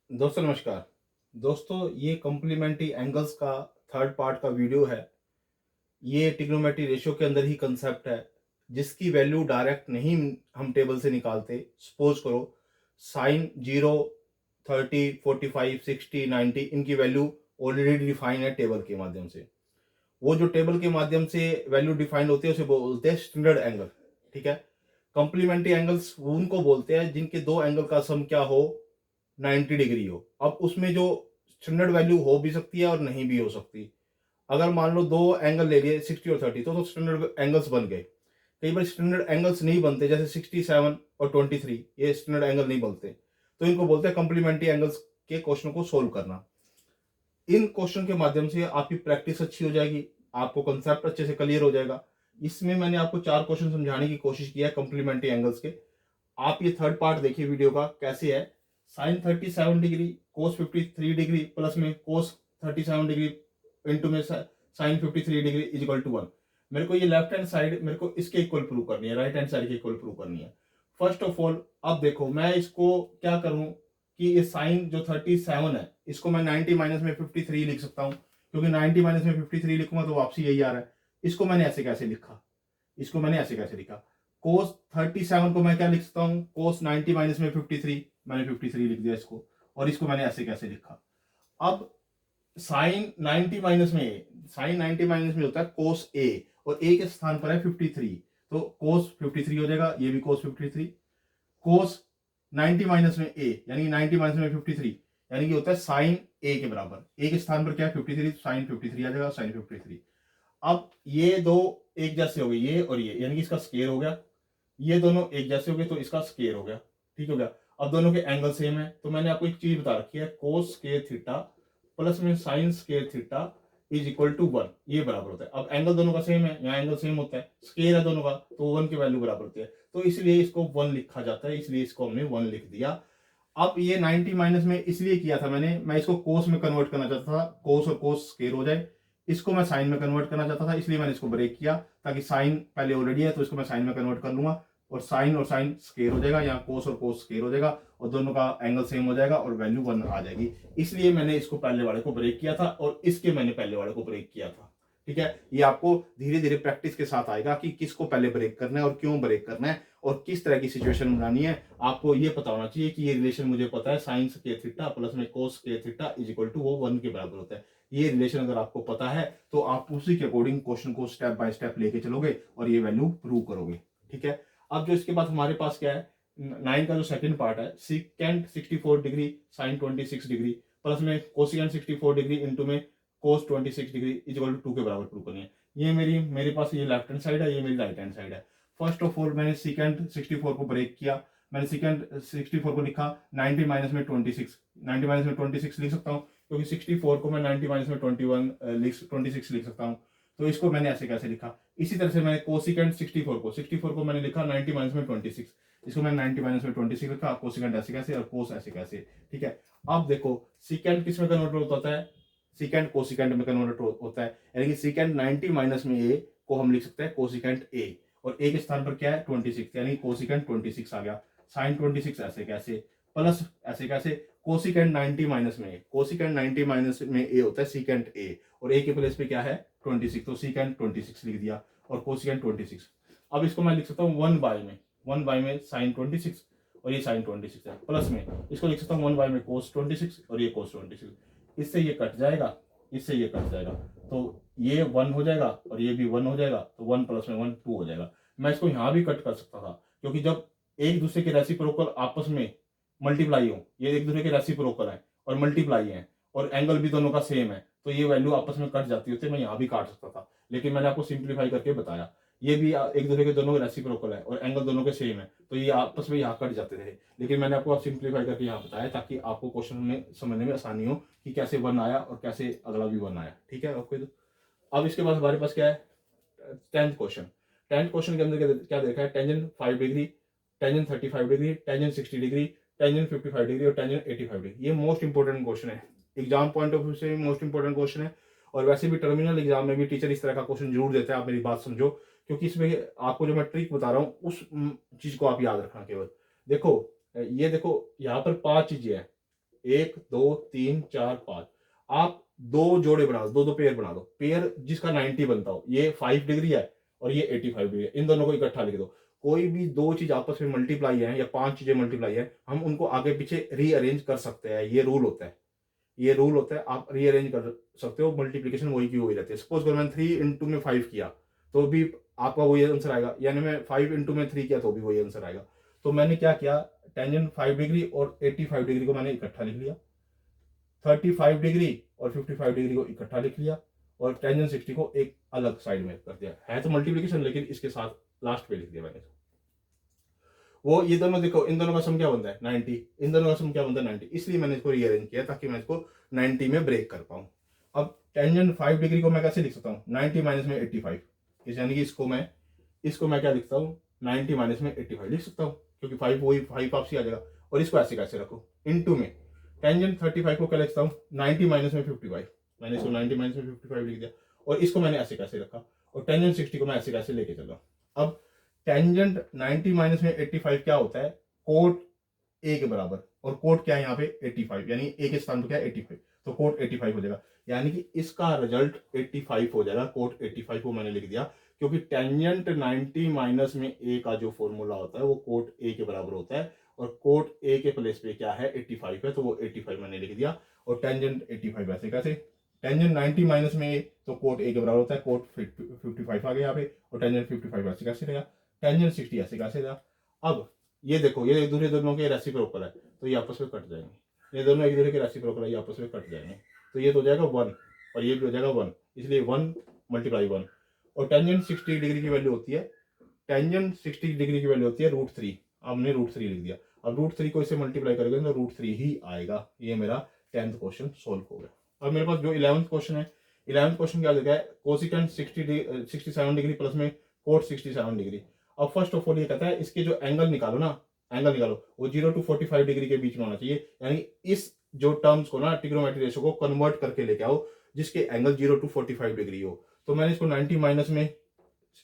दोस्तों नमस्कार। दोस्तों ये कॉम्प्लीमेंट्री एंगल्स का थर्ड पार्ट का वीडियो है। ये ट्रिग्नोमेट्री रेशियो के अंदर ही कंसेप्ट है जिसकी वैल्यू डायरेक्ट नहीं हम टेबल से निकालते। सपोज करो साइन 0, 30, 45, 60, 90 इनकी वैल्यू ऑलरेडी डिफाइन है टेबल के माध्यम से। वो जो टेबल के माध्यम से वैल्यू डिफाइंड होती है उसे बोलते हैं स्टैंडर्ड एंगल। ठीक है। कॉम्प्लीमेंट्री एंगल्स उनको बोलते हैं जिनके दो एंगल का सम क्या हो, 90 डिग्री हो। अब उसमें जो स्टैंडर्ड वैल्यू हो भी सकती है और नहीं भी हो सकती। अगर मान लो दो एंगल ले लिए 60 और 30 तो स्टैंडर्ड एंगल्स बन गए। कई बार स्टैंडर्ड एंगल्स नहीं बनते, जैसे 67 और 23 ये स्टैंडर्ड एंगल नहीं बनते, तो इनको बोलते हैं कॉम्प्लीमेंट्री एंगल्स के क्वेश्चन को सोल्व करना। इन क्वेश्चन के माध्यम से आपकी प्रैक्टिस अच्छी हो जाएगी, आपको कंसेप्ट अच्छे से क्लियर हो जाएगा। इसमें मैंने आपको 4 क्वेश्चन समझाने की कोशिश की है कॉम्प्लीमेंट्री एंगल्स के। आप ये थर्ड पार्ट देखिए वीडियो का कैसे है। Sine 37 degree cos 53 degree plus में कोस 37 डिग्री इंटू में sine 53 degree is equal to 1। मेरे को ये लेफ्ट हैंड साइड मेरे को इसके इक्वल प्रूव करनी है, राइट हैंड साइड के इक्वल प्रूव करनी है। फर्स्ट ऑफ ऑल अब देखो मैं इसको क्या करूं कि ये साइन जो 37 है इसको मैं 90 माइनस में 53 लिख सकता हूं, क्योंकि 90 माइनस में 53 लिखूंगा तो वापसी यही आ रहा है। इसको मैंने ऐसे कैसे लिखा, इसको मैंने ऐसे कैसे लिखा, कोस 37 को मैं क्या लिख सकता हूं, कोस 90 माइनस में 53, मैंने 53 लिख दिया इसको। और इसको मैंने ऐसे कैसे लिखा। अब साइन 90 माइनस में, साइन 90 माइनस में होता है कोस ए, और ए के स्थान पर है 53, तो कोस 53 हो जाएगा, ये भी कोस 53। कोस 90 माइनस में ए यानी 90 माइनस में 53 यानी कि होता है साइन ए के बराबर। ए के स्थान पर क्या है 53, साइन 53 आ जाएगा, साइन 53। अब ये दो एक जैसे हो गए, ये और ये, यानी कि इसका स्केयर हो गया। ये दोनों एक जैसे हो गए तो इसका स्केयर हो गया। ठीक हो गया। अब दोनों के एंगल सेम है, तो मैंने आपको एक चीज बता रखी है, कोस स्केयर थीटा प्लस में sine square theta is equal to 1, ये बराबर होता है। अब एंगल दोनों का सेम है, यहाँ एंगल सेम होता है, स्केयर है दोनों का, तो 1 की वैल्यू बराबर होती है, तो इसलिए इसको 1 लिखा जाता है, इसलिए इसको हमने 1 लिख दिया। अब ये 90 माइनस में इसलिए किया था मैंने, मैं इसको कोस में कन्वर्ट करना चाहता था, कोस और कोस स्केयर हो जाए। इसको मैं साइन में कन्वर्ट करना चाहता था, इसलिए मैंने इसको ब्रेक किया, ताकि साइन पहले ऑलरेडी है तो इसको मैं साइन में कन्वर्ट कर लूंगा, और साइन स्केयर हो जाएगा, यहाँ कोस और कोस स्केयर हो जाएगा, और दोनों का एंगल सेम हो जाएगा और वैल्यू 1 आ जाएगी। इसलिए मैंने इसको पहले वाले को ब्रेक किया था और इसके मैंने पहले वाले को ब्रेक किया था। ठीक है। ये आपको धीरे धीरे प्रैक्टिस के साथ आएगा कि किसको पहले ब्रेक करना है और क्यों ब्रेक करना है और किस तरह की सिचुएशन बनानी है। आपको ये पता होना चाहिए कि ये रिलेशन मुझे पता है, साइन स्क्वायर थीटा प्लस में cos square theta is equal to वो 1 के बराबर होता है। ये रिलेशन अगर आपको पता है तो आप उसी के अकॉर्डिंग क्वेश्चन को स्टेप बाय स्टेप लेके चलोगे और ये वैल्यू प्रूव करोगे। ठीक है। अब जो इसके बाद हमारे पास क्या है, 9 का जो सेकंड पार्ट है, secant 64 degree sine 26 degree plus में कोसिकेंट 64 डिग्री इंटू में कोस 26 डिग्री इज इक्वल टू 2 के बराबर प्रूव करनी है। ये मेरे पास ये लेफ्ट हैंड साइड है, ये मेरी राइट हैंड साइड है। फर्स्ट ऑफ ऑल मैंने सिकेंट 64 को ब्रेक किया, मैंने सिकेंट 64 को लिखा 90 माइनस में 26, 90 माइनस में 26 लिख सकता हूँ, क्योंकि 64 को मैं 90 माइनस में 26 लिख सकता हूँ, तो इसको मैंने ऐसे कैसे लिखा। इसी तरह से मैंने कोसिकेंट 64 को मैंने लिखा 90 माइनस में 26, इसको मैंने 90 माइनस में 26 लिखा, कोसिकेंट ऐसे कैसे और कोस ऐसे कैसे। ठीक है। अब देखो सिकेंट किस में कन्वर्ट होता है, सिकेंट कोसिकेंट में कन्वर्ट होता है, यानी कि सिकेंट 90 माइनस में ए को हम लिख सकते हैं कोसिकेंट ए, और ए के स्थान पर क्या है 26, यानी कोसिकेंट 26 आ गया। साइन 26 ऐसे कैसे, प्लस ऐसे कैसे, कोसिकेंट 90 माइनस में ए, कोसिकेंट 90 माइनस में ए होता है सिकेंट ए, और ए के प्लेस पे क्या है 26, तो सिकेंट 26 लिख दिया और कोसिकेंट 26। अब इसको मैं लिख सकता हूँ 1 बाय में साइन 26, और ये साइन 26 है, प्लस में इसको लिख सकता हूँ 1 बाय में कोस 26, और ये कोस 26। इससे ये कट जाएगा, इससे ये कट जाएगा, तो ये 1 हो जाएगा और ये भी 1 हो जाएगा, तो 1 प्लस में 1 2 हो जाएगा। मैं इसको यहां भी कट कर सकता था, क्योंकि जब एक दूसरे के रेसिप्रोकल आपस में मल्टीप्लाई हो, ये एक दूसरे के रेसिप्रोकल है और मल्टीप्लाई है और एंगल भी दोनों का सेम है, तो ये वैल्यू आपस में कट जाती होती है, मैं यहां भी काट सकता था, लेकिन मैंने आपको सिंप्लीफाई करके बताया। ये भी एक दूसरे के दोनों रेसिप्रोकल है और एंगल दोनों के सेम है, तो ये आपस में यहाँ कट जाते थे, लेकिन मैंने आपको सिंप्लीफाई करके यहाँ बताया ताकि आपको क्वेश्चन में समझने में आसानी हो कि कैसे 1 आया और कैसे अगला भी 1 आया। ठीक है ओके। अब इसके बाद हमारे पास क्या है, 10th क्वेश्चन। 10th क्वेश्चन के अंदर क्या देखा है, tangent 5 degree, tangent 35 degree, tangent 60 degree, tangent 55 degree और टेंजेंट 85 डिग्री। ये मोस्ट इंपोर्टेंट क्वेश्चन है, एग्जाम पॉइंट ऑफ व्यू से मोस्ट इंपोर्टेंट क्वेश्चन है, और वैसे भी टर्मिनल एग्जाम में भी टीचर इस तरह का क्वेश्चन जरूर देता है, आप मेरी बात समझो, क्योंकि इसमें आपको जो मैं ट्रिक बता रहा हूँ उस चीज को आप याद रखना केवल। देखो ये देखो यहाँ पर 5 चीजें हैं, 1 2 3 4 5, आप दो जोड़े बना दो, दो दो पेयर बना दो, पेयर जिसका 90 बनता हो, ये 5 डिग्री है और ये 85 डिग्री है, इन दोनों को इकट्ठा लिख दो। कोई भी दो चीज आपस में मल्टीप्लाई है या पांच चीजें मल्टीप्लाई है, हम उनको आगे पीछे रीअरेंज कर सकते हैं, ये रूल होता है, ये रूल होता है, आप रीअरेंज कर सकते हो, मल्टीप्लीकेशन वही की वही रहती है। सपोज अगर मैंने 3 इंटू में 5 किया तो भी आपका वही आंसर आएगा, यानी मैं 5 इंटू में 3 किया तो भी वही आंसर आएगा। तो मैंने क्या किया, टेंजेंट 5 डिग्री और 85 डिग्री को मैंने इकट्ठा लिख लिया, 35 डिग्री और 55 डिग्री को इकट्ठा लिख लिया, और टेंजेंट 60 को एक अलग साइड में कर दिया। है तो मल्टीप्लीकेशन, लेकिन इसके साथ लास्ट पे लिख दिया मैंने। वो ये दोनों देखो, इन दोनों का सम क्या बनता है 90, इन दोनों का सम क्या बनता है 90, इसलिए मैंने इसको रीअरेंज किया ताकि मैं इसको 90 में ब्रेक कर पाऊं। अब टेंजेंट 5 डिग्री को मैं कैसे लिख सकता हूँ, 90 माइनस में 85, यानी कि इसको मैं क्या लिखता हूँ, 90 माइनस में 85 लिख सकता हूँ, क्योंकि 5 वही 5 आपसी आ जाएगा। और इसको ऐसे कैसे रखो, इनटू में टेंजेंट 35 को क्या लिखता हूँ, 90 माइनस में 55, मैंने इसको 90 माइनस में 55 लिख दिया। और इसको मैंने ऐसे कैसे रखा, और टेंजेंट 60 को मैं ऐसे कैसे लेके चला। अब टेंजेंट 90 माइनस में 85 क्या होता है, कोट ए के बराबर, और कोट क्या है यहाँ पे 85, यानी ए के स्थान पर क्या है 85, तो कोट 85 हो जाएगा, यानी कि इसका रिजल्ट 85 हो जाएगा। कोट 85 को मैंने लिख दिया, क्योंकि टेंजेंट 90 माइनस में ए का जो फॉर्मूला होता है वो कोट ए के बराबर होता है, और कोट ए के प्लेस पे क्या है 85 है, तो वो 85 मैंने लिख दिया। और टेंजेंट 85 ऐसे कैसे, टेंजेंट 90 माइनस में ए तो कोट ए के बराबर होता है, कोट 55 आ गया यहाँ पे, और टेंजेंट 55 ऐसे कैसे रहेगा, टेंजेंट 60 ऐसे कैसे रहेगा। अब ये देखो, ये दूसरे दोनों के रेसिप्रोकल है, तो ये आपस में कट जाएंगे, ये दोनों एक दूसरे के रेसिप्रोकल है, ये आपस में कट जाएंगे, तो ये तो हो जाएगा 1 और ये भी हो जाएगा 1, इसलिए 1 मल्टीप्लाई 1। और टेंजेंट 60 डिग्री की वैल्यू होती है, टेंजेंट 60 डिग्री की वैल्यू होती है √3, हमने √3 लिख दिया। अब √3 को इससे मल्टीप्लाई करेंगे तो √3 ही आएगा। ये मेरा 10th क्वेश्चन सोल्व हो गया। अब मेरे पास जो 11th क्वेश्चन है, 11th क्वेश्चन क्या लिखा है, कोसिकेंट 67 डिग्री प्लस में कोट 67 डिग्री। अब फर्स्ट ऑफ ऑल ये कहता है इसके जो एंगल निकालो ना, एंगल निकालो वो 0 to 45 डिग्री के बीच में होना चाहिए, यानी इस जो टर्म्स को ना ट्रिग्नोमेट्री रेशियो को कन्वर्ट करके लेके आओ जिसके एंगल 0 to 45 डिग्री हो। तो मैंने इसको 90 माइनस में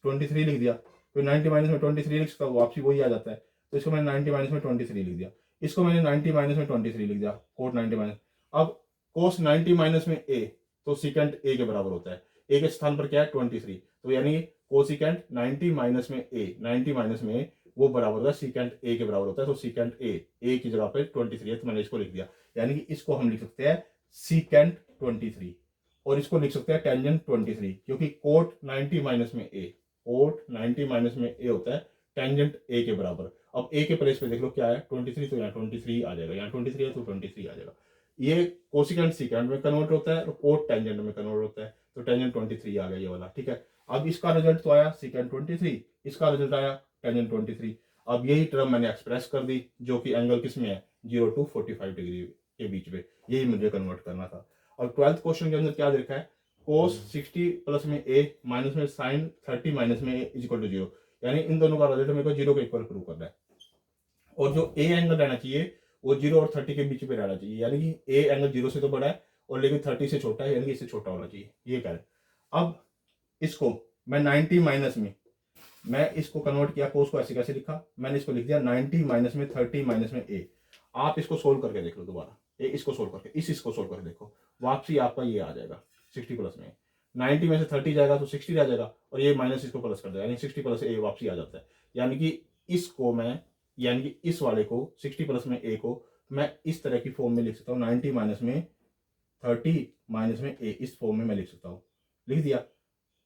23 लिख दिया, तो 90 माइनस में 23 लिख सकता हूँ, वापसी वही आ जाता है, तो इसको मैंने 90 माइनस में 23 लिख दिया, इसको मैंने 90 माइनस में 23 लिख दिया, कोट 90 माइनस। अब कोस 90 माइनस में ए, तो सिकेंट ए के बराबर होता है, ए के स्थान पर क्या है 23, तो यानी कोसिकेंट 90 माइनस में ए, 90 माइनस में वो बराबर होता है सिकेंट ए के बराबर होता है, तो सिकेंट ए की जगह पे 23 है, तो मैंने इसको लिख दिया, यानी कि इसको हम लिख सकते हैं सिकेंट 23, और इसको लिख सकते हैं टेंजेंट 23, क्योंकि कोट 90 माइनस में ए, कोट 90 माइनस में ए होता है टेंजेंट ए के बराबर। अब ए के प्लेस पे देख लो क्या है 23, तो यहाँ 23 आ जाएगा, यहाँ 23 है तो 23 आ जाएगा। ये कोसिकेंट सिकेंट में कन्वर्ट होता है और कोट टेंजेंट में कन्वर्ट होता है, तो टेंजेंट 23 आ गया ये वाला, ठीक है। अब इसका रिजल्ट तो आया सिकेंट 23, इसका रिजल्ट आया टेंजेंट 23। अब यही टर्म मैंने एक्सप्रेस कर दी, जो कि एंगल किस में है 0 to 45 डिग्री के बीच में, यही मुझे कन्वर्ट करना था। और 12th क्वेश्चन के अंदर क्या देखा है, कोस 60 प्लस में ए माइनस में साइन 30 माइनस में ए इक्वल टू 0, यानी इन दोनों का रिजल्ट मेरे को 0 के इक्वल प्रूव करना है। और जो ए एंगल रहना चाहिए वो 0 और 30 के बीच में रहना चाहिए, यानी कि ए एंगल 0 से तो बड़ा है और लेकिन 30 से छोटा है, यानी कि इससे छोटा होना चाहिए, ये कह रहे हैं। अब इसको मैं 90 माइनस में, मैं इसको कन्वर्ट किया, कोस को ऐसे कैसे लिखा, मैंने इसको लिख दिया 90 माइनस में 30 माइनस में ए। आप इसको सोल्व करके देख लो दोबारा, इसको सोल्व करके इसको सोल्व करके देखो, वापसी आपका ये आ जाएगा 60 प्लस में 90 में से 30 जाएगा तो 60 रह जाएगा, और ये माइनस इसको प्लस कर देगा, यानी 60 प्लस ए वापसी आ जाता है। यानी कि इसको मैं, यानी कि इस वाले को 60 प्लस में ए को मैं इस तरह की फॉर्म में लिख सकता हूँ, 90 माइनस में 30 माइनस में ए, इस फॉर्म में मैं लिख सकता हूँ, लिख दिया।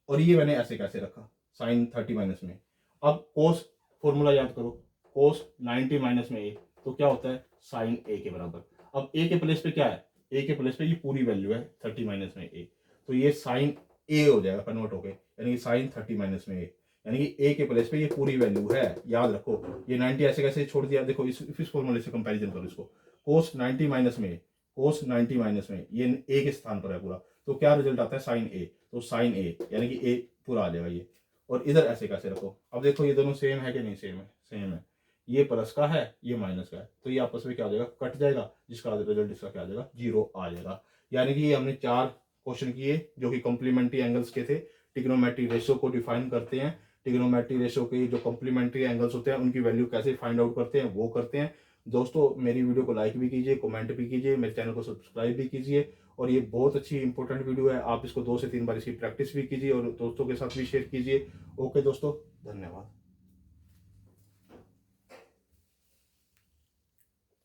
और ये मैंने ऐसे कैसे रखा साइन 30 माइनस में। अब कोस फॉर्मूला याद करो, कोस 90 माइनस में ए तो क्या होता है साइन ए के बराबर। अब ए के प्लेस पे क्या है, ए के प्लेस पे ये पूरी वैल्यू है 30 माइनस में ए, तो ये साइन ए हो जाएगा कन्वर्ट होके, यानी कि साइन 30 माइनस में ए, यानी कि ए के प्लेस पे ये पूरी वैल्यू है, याद रखो। ये 90 ऐसे कैसे छोड़ दिया, देखो इस फॉर्मूले से कंपैरिजन करो इसको, कोस 90 माइनस में, कोस 90 माइनस में ये ए के स्थान पर है पूरा, तो क्या रिजल्ट आता है साइन ए, तो साइन ए यानी कि ए पूरा आ जाएगा ये। और इधर ऐसे कैसे रखो, अब देखो ये दोनों सेम है कि नहीं, सेम है, सेम है, ये प्लस का है ये माइनस का है, तो ये आपस में क्या हो जाएगा कट जाएगा, जिसका रिजल्ट इसका क्या आ जाएगा 0 आ जाएगा। यानी कि हमने 4 क्वेश्चन किए जो कि कॉम्प्लीमेंट्री एंगल्स के थे, ट्रिग्नोमेट्री रेशियो को डिफाइन करते हैं, ट्रिग्नोमेट्री रेशियो के जो कॉम्प्लीमेंट्री एंगल्स होते हैं उनकी वैल्यू कैसे फाइंड आउट करते हैं वो करते हैं, दोस्तों मेरी वीडियो को लाइक भी कीजिए, कमेंट भी कीजिए, मेरे चैनल को सब्सक्राइब भी कीजिए। और ये बहुत अच्छी इंपॉर्टेंट वीडियो है, आप इसको 2 से 3 बार इसकी प्रैक्टिस भी कीजिए और दोस्तों के साथ भी शेयर कीजिए। ओके दोस्तों, धन्यवाद।